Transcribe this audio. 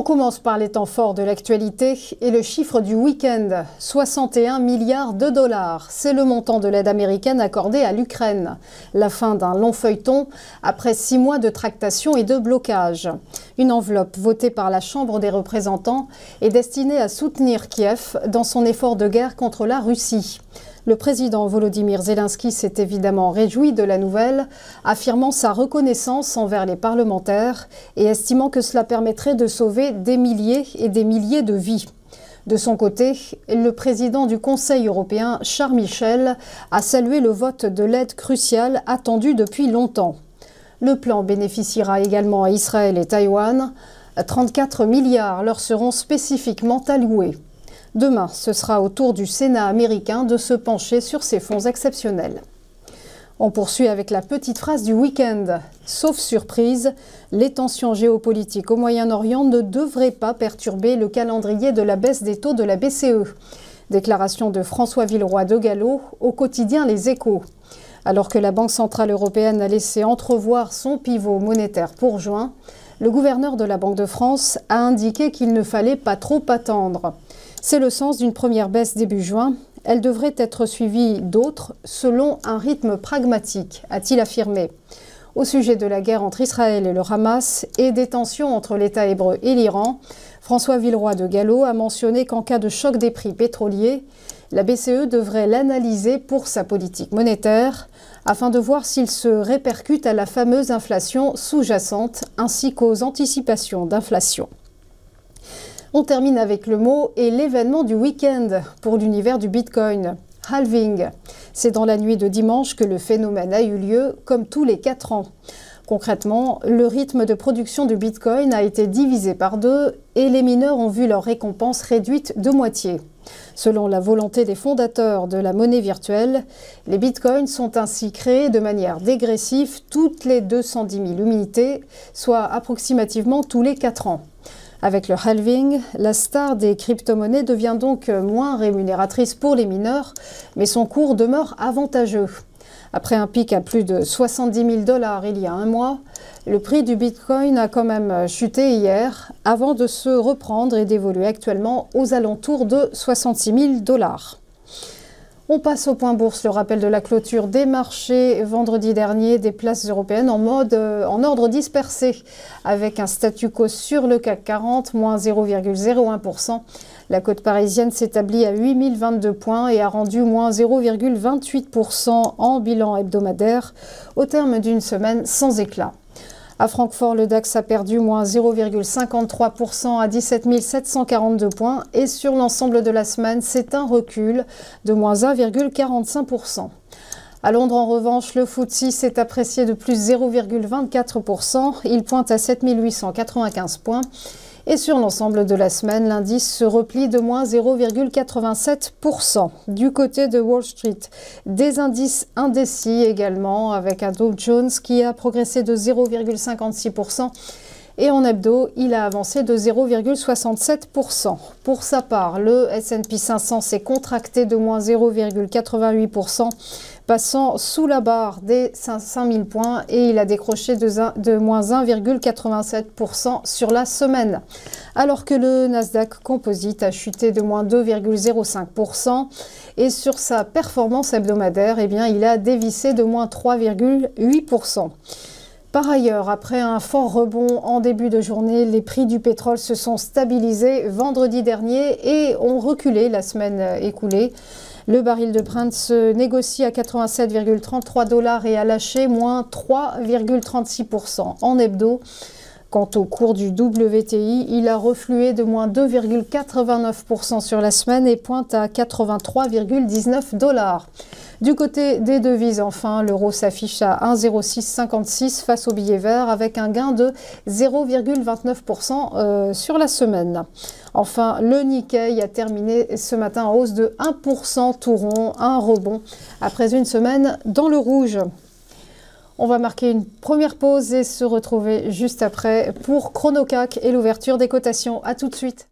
On commence par les temps forts de l'actualité et le chiffre du week-end, 61 milliards de dollars. C'est le montant de l'aide américaine accordée à l'Ukraine. La fin d'un long feuilleton après 6 mois de tractation et de blocage. Une enveloppe votée par la Chambre des représentants est destinée à soutenir Kiev dans son effort de guerre contre la Russie. Le président Volodymyr Zelensky s'est évidemment réjoui de la nouvelle, affirmant sa reconnaissance envers les parlementaires et estimant que cela permettrait de sauver des milliers et des milliers de vies. De son côté, le président du Conseil européen, Charles Michel, a salué le vote de l'aide cruciale attendue depuis longtemps. Le plan bénéficiera également à Israël et Taïwan. 34 milliards leur seront spécifiquement alloués. Demain, ce sera au tour du Sénat américain de se pencher sur ces fonds exceptionnels. On poursuit avec la petite phrase du week-end. Sauf surprise, les tensions géopolitiques au Moyen-Orient ne devraient pas perturber le calendrier de la baisse des taux de la BCE. Déclaration de François Villeroy de Galhau au quotidien Les Échos. Alors que la Banque centrale européenne a laissé entrevoir son pivot monétaire pour juin, le gouverneur de la Banque de France a indiqué qu'il ne fallait pas trop attendre. C'est le sens d'une première baisse début juin. Elle devrait être suivie d'autres selon un rythme pragmatique, a-t-il affirmé. Au sujet de la guerre entre Israël et le Hamas et des tensions entre l'État hébreu et l'Iran, François Villeroy de Galhau a mentionné qu'en cas de choc des prix pétroliers, la BCE devrait l'analyser pour sa politique monétaire afin de voir s'il se répercute à la fameuse inflation sous-jacente ainsi qu'aux anticipations d'inflation. On termine avec le mot et l'événement du week-end pour l'univers du Bitcoin. Halving. C'est dans la nuit de dimanche que le phénomène a eu lieu, comme tous les 4 ans. Concrètement, le rythme de production du Bitcoin a été divisé par 2 et les mineurs ont vu leur récompense réduite de moitié. Selon la volonté des fondateurs de la monnaie virtuelle, les bitcoins sont ainsi créés de manière dégressive toutes les 210 000 unités, soit approximativement tous les 4 ans. Avec le halving, la star des crypto-monnaies devient donc moins rémunératrice pour les mineurs, mais son cours demeure avantageux. Après un pic à plus de 70 000 $ il y a un mois, le prix du Bitcoin a quand même chuté hier, avant de se reprendre et d'évoluer actuellement aux alentours de 66 000 $. On passe au point bourse, le rappel de la clôture des marchés vendredi dernier des places européennes en ordre dispersé, avec un statu quo sur le CAC 40, moins 0,01%. La cote parisienne s'établit à 8022 points et a rendu moins 0,28% en bilan hebdomadaire, au terme d'une semaine sans éclat. À Francfort, le DAX a perdu moins 0,53% à 17 742 points et sur l'ensemble de la semaine, c'est un recul de moins 1,45%. À Londres, en revanche, le FTSE s'est apprécié de plus 0,24%. Il pointe à 7 895 points. Et sur l'ensemble de la semaine, l'indice se replie de moins 0,87%. Du côté de Wall Street, des indices indécis également, avec un Dow Jones qui a progressé de 0,56%. Et en hebdo, il a avancé de 0,67%. Pour sa part, le S&P 500 s'est contracté de moins 0,88%, passant sous la barre des 5000 points et il a décroché de moins 1,87% sur la semaine. Alors que le Nasdaq Composite a chuté de moins 2,05% et sur sa performance hebdomadaire, eh bien, il a dévissé de moins 3,8%. Par ailleurs, après un fort rebond en début de journée, les prix du pétrole se sont stabilisés vendredi dernier et ont reculé la semaine écoulée. Le baril de Brent se négocie à 87,33 $ et a lâché moins 3,36% en hebdo. Quant au cours du WTI, il a reflué de moins 2,89% sur la semaine et pointe à 83,19 $. Du côté des devises, enfin, l'euro s'affiche à 1,0656 face au billet vert avec un gain de 0,29% sur la semaine. Enfin, le Nikkei a terminé ce matin en hausse de 1% tout rond, un rebond après une semaine dans le rouge. On va marquer une première pause et se retrouver juste après pour ChronoCAC et l'ouverture des cotations. À tout de suite.